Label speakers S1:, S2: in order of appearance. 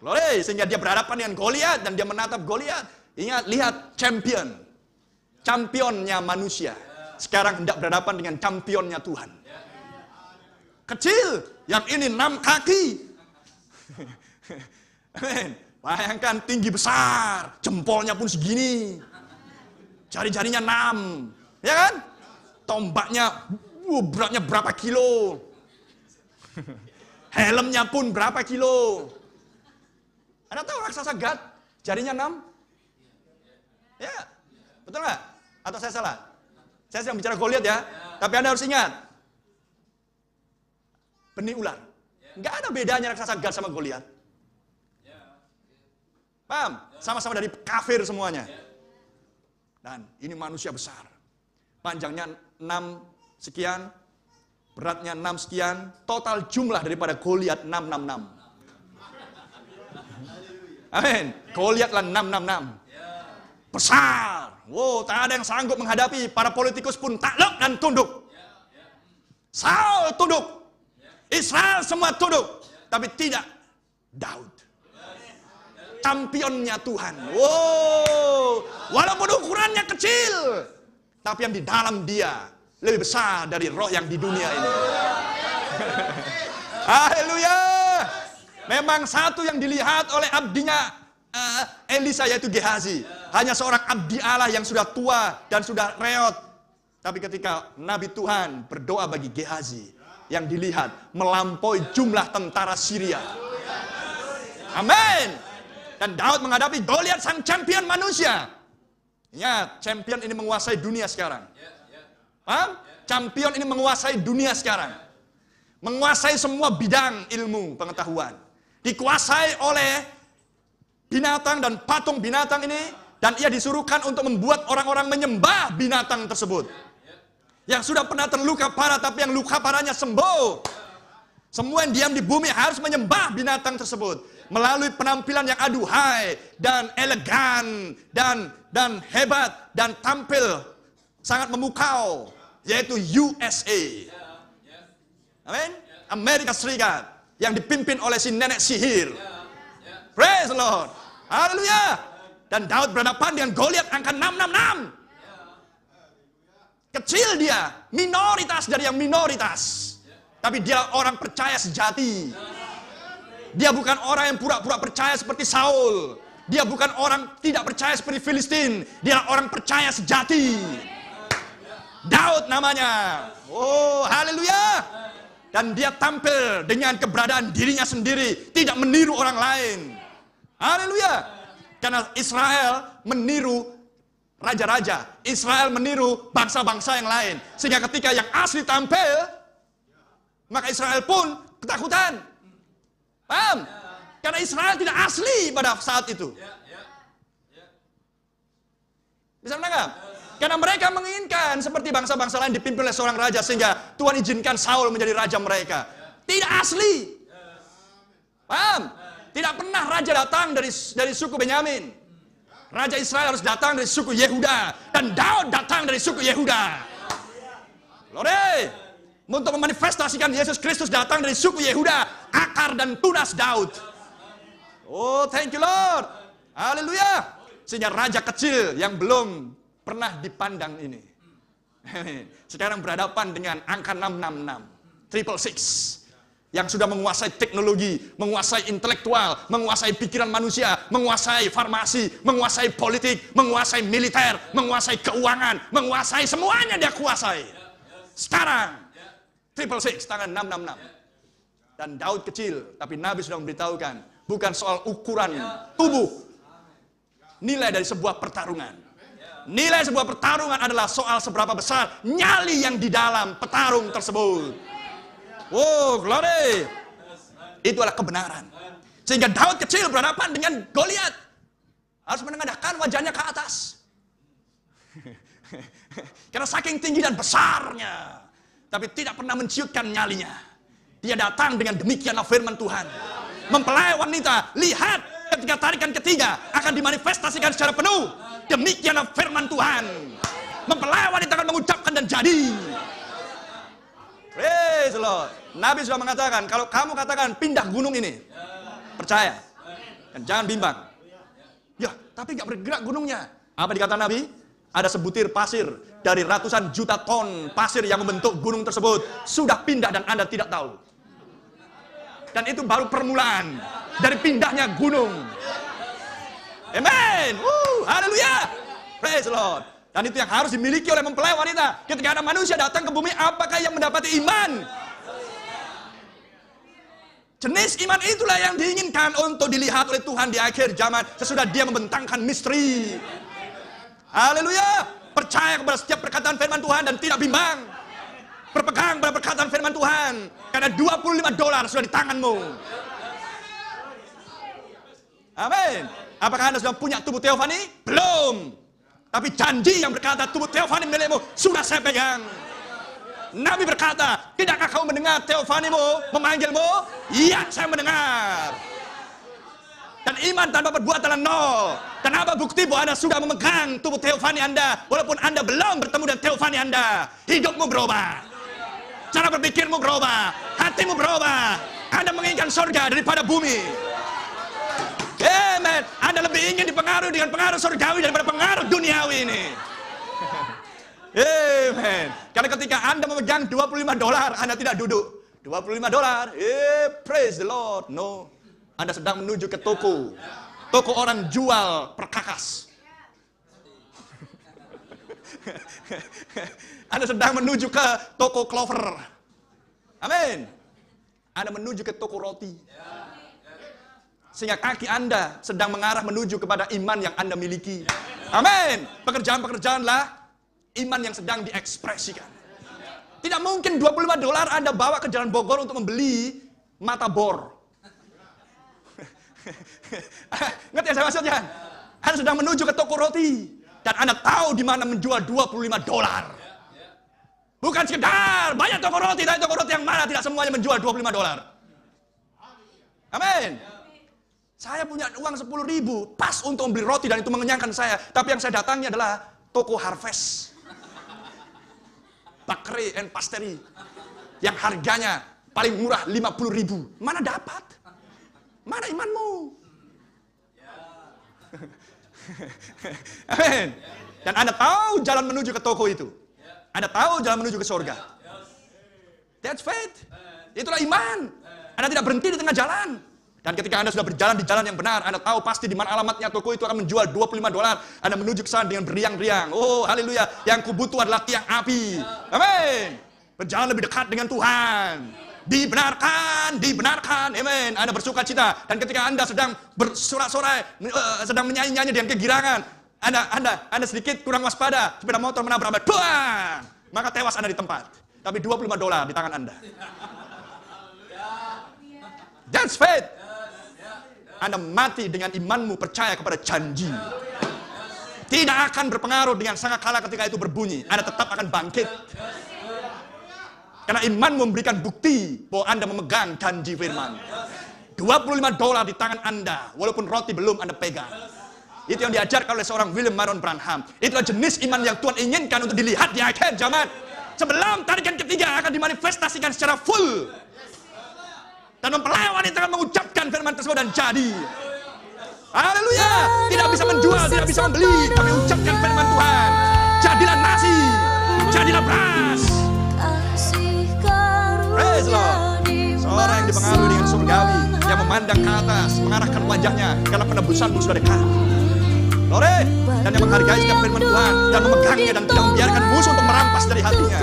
S1: Glory, sehingga dia berhadapan dengan Goliat dan dia menatap Goliat. Ingat, lihat championnya manusia. Sekarang hendak berhadapan dengan championnya Tuhan. Kecil, yang ini 6 kaki. Amin. Bayangkan tinggi besar, jempolnya pun segini. Jari-jarinya 6. Ya kan? Tombaknya beratnya berapa kilo. Helmnya pun berapa kilo. Anda tahu raksasa Gad jarinya 6? Ya, betul nggak? Atau saya salah? Saya sedang bicara Goliat ya. Tapi Anda harus ingat, benih ular. Nggak ada bedanya raksasa Gad sama Goliat. Paham? Sama-sama dari kafir semuanya. Dan ini manusia besar. Panjangnya 6 sekian, beratnya 6 sekian, total jumlah daripada Goliat 666. Amin. Goliatlah 666. Besar. Wow, tak ada yang sanggup menghadapi. Para politikus pun takluk dan tunduk. Saul tunduk. Israel semua tunduk. Tapi tidak Daud. Championnya Tuhan. Wow. Walaupun ukurannya kecil, tapi yang di dalam dia lebih besar dari roh yang di dunia ini. Haleluya. Memang satu yang dilihat oleh abdinya Elisa, yaitu Gehazi. Hanya seorang abdi Allah yang sudah tua dan sudah reot. Tapi ketika Nabi Tuhan berdoa bagi Gehazi, yang dilihat melampaui jumlah tentara Syria. Amin. Dan Daud menghadapi Goliat, sang champion manusia. Ingat, champion ini menguasai dunia sekarang. Paham? Champion ini menguasai dunia sekarang. Menguasai semua bidang ilmu pengetahuan. Dikuasai oleh binatang dan patung binatang ini. Dan ia disuruhkan untuk membuat orang-orang menyembah binatang tersebut. Yang sudah pernah terluka parah, tapi yang luka parahnya sembuh. Semua yang diam di bumi harus menyembah binatang tersebut. Melalui penampilan yang aduhai dan elegan dan hebat dan tampil sangat memukau, yaitu USA. Amin. Amerika Serikat yang dipimpin oleh si nenek sihir. Praise the Lord. Haleluya. Dan Daud berhadapan dengan Goliat angka 666. Kecil dia, minoritas dari yang minoritas. Tapi dia orang percaya sejati. Dia bukan orang yang pura-pura percaya seperti Saul. Dia bukan orang tidak percaya seperti Filistin. Dia orang percaya sejati. Daud namanya. Oh, haleluya. Dan dia tampil dengan keberadaan dirinya sendiri, tidak meniru orang lain. Haleluya. Karena Israel meniru raja-raja. Israel meniru bangsa-bangsa yang lain. Sehingga ketika yang asli tampil, maka Israel pun ketakutan. Paham? Karena Israel tidak asli pada saat itu. Bisa menangkap? Karena mereka menginginkan seperti bangsa-bangsa lain dipimpin oleh seorang raja, sehingga Tuhan izinkan Saul menjadi raja mereka. Tidak asli. Paham? Tidak pernah raja datang dari suku Benyamin. Raja Israel harus datang dari suku Yehuda. Dan Daud datang dari suku Yehuda. Glory. Untuk memanifestasikan Yesus Kristus datang dari suku Yehuda. Akar dan tunas Daud. Oh, thank you Lord. Haleluya. Sehingga raja kecil yang belum pernah dipandang ini. Sekarang berhadapan dengan angka 666. 666. Yang sudah menguasai teknologi, menguasai intelektual, menguasai pikiran manusia, menguasai farmasi, menguasai politik, menguasai militer, menguasai keuangan, menguasai semuanya dia kuasai. Sekarang 666 tangan 666. Dan Daud kecil, tapi Nabi sudah memberitahukan, bukan soal ukuran tubuh. Nilai dari sebuah pertarungan. Nilai sebuah pertarungan adalah soal seberapa besar nyali yang di dalam petarung tersebut. Oh, glory. Itu adalah kebenaran. Sehingga Daud kecil berhadapan dengan Goliat. Harus menengadahkan wajahnya ke atas. Karena saking tinggi dan besarnya. Tapi tidak pernah menciutkan nyalinya. Dia datang dengan demikianlah firman Tuhan. Mempelai wanita, lihat ketika tarikan ketiga akan dimanifestasikan secara penuh. Demikianlah firman Tuhan. Mempelai wanita akan mengucapkan dan jadi. Praise the Lord. Nabi sudah mengatakan, kalau kamu katakan pindah gunung ini, percaya. Dan jangan bimbang. Ya, tapi nggak bergerak gunungnya. Apa dikata Nabi? Ada sebutir pasir dari ratusan juta ton pasir yang membentuk gunung tersebut sudah pindah dan Anda tidak tahu. Dan itu baru permulaan dari pindahnya gunung. Amen. Haleluya. Praise the Lord. Dan itu yang harus dimiliki oleh mempelai wanita. Ketika ada manusia datang ke bumi, apakah yang mendapati iman? Jenis iman itulah yang diinginkan untuk dilihat oleh Tuhan di akhir zaman sesudah dia membentangkan misteri. Haleluya. Percaya kepada setiap perkataan firman Tuhan dan tidak bimbang. Berpegang pada perkataan firman Tuhan. Karena $25 sudah di tanganmu. Amin. Apakah Anda sudah punya tubuh teofani? Belum. Tapi janji yang berkata tubuh teofani milikmu sudah saya pegang. Nabi berkata, tidakkah kau mendengar teofanimu memanggilmu? Iya, saya mendengar. Dan iman tanpa perbuatan adalah nol. Dan apa bukti bahwa Anda sudah memegang tubuh teofani Anda walaupun Anda belum bertemu dengan teofani Anda? Hidupmu berubah. Cara berpikirmu berubah. Hatimu berubah. Anda menginginkan surga daripada bumi. Amen. Anda lebih ingin dipengaruhi dengan pengaruh surgawi daripada pengaruh duniawi ini. Amen. Karena ketika Anda memegang $25, Anda tidak duduk. $25. Praise the Lord. No. Anda sedang menuju ke toko. Toko orang jual perkakas. Anda sedang menuju ke toko clover. Amin. Anda menuju ke toko roti. Sehingga kaki Anda sedang mengarah menuju kepada iman yang Anda miliki. Amin. Pekerjaan-pekerjaanlah iman yang sedang diekspresikan. Tidak mungkin $25 Anda bawa ke Jalan Bogor untuk membeli mata bor. Ngerti yang saya maksudnya? Anda sedang menuju ke toko roti. Dan Anda tahu di mana menjual $25. Bukan sekedar banyak toko roti, tapi toko roti yang mana tidak semuanya menjual $25. Amin. Saya punya uang 10.000 pas untuk membeli roti dan itu mengenyangkan saya. Tapi yang saya datangi adalah toko Harvest, Bakery and Pastry, yang harganya paling murah 50.000. Mana dapat? Mana imanmu? Amin. Dan Anda tahu jalan menuju ke toko itu. Anda tahu jalan menuju ke surga. That's faith. Itulah iman. Anda tidak berhenti di tengah jalan. Dan ketika Anda sudah berjalan di jalan yang benar, Anda tahu pasti di mana alamatnya toko itu akan menjual $25. Anda menuju ke sana dengan beriang-riang. Oh, haleluya. Yang kubutuh adalah tiang api. Amin. Berjalan lebih dekat dengan Tuhan. Dibenarkan, dibenarkan. Amin. Anda bersuka cita. Dan ketika Anda sedang bersorak-sorai, sedang menyanyi-nyanyi dengan kegirangan, Anda sedikit kurang waspada, sepeda motor menabrak, buang, maka tewas Anda di tempat. Tapi $25 di tangan Anda. That's faith. Anda mati dengan imanmu percaya kepada janji. Tidak akan berpengaruh dengan sangkakala ketika itu berbunyi. Anda tetap akan bangkit. Karena iman memberikan bukti bahwa Anda memegang janji firman. $25 di tangan Anda, walaupun roti belum Anda pegang. Itu yang diajarkan oleh seorang William Marion Branham. Itulah jenis iman yang Tuhan inginkan untuk dilihat di akhir zaman. Sebelum tarikan ketiga akan dimanifestasikan secara full. Dan mempelai wanita akan mengucapkan firman tersebut dan jadi. Haleluya. Tidak bisa menjual, tidak bisa membeli, tapi ucapkan firman Tuhan. Jadilah nasi, jadilah beras. Praise Lord. Seorang yang dipengaruhi dengan surgawi, yang memandang ke atas, mengarahkan wajahnya karena penebusanmu sudah dekat. Glory. Dan yang menghargai setiap firman Tuhan dan memegangnya dan tidak membiarkan musuh untuk merampas dari hatinya.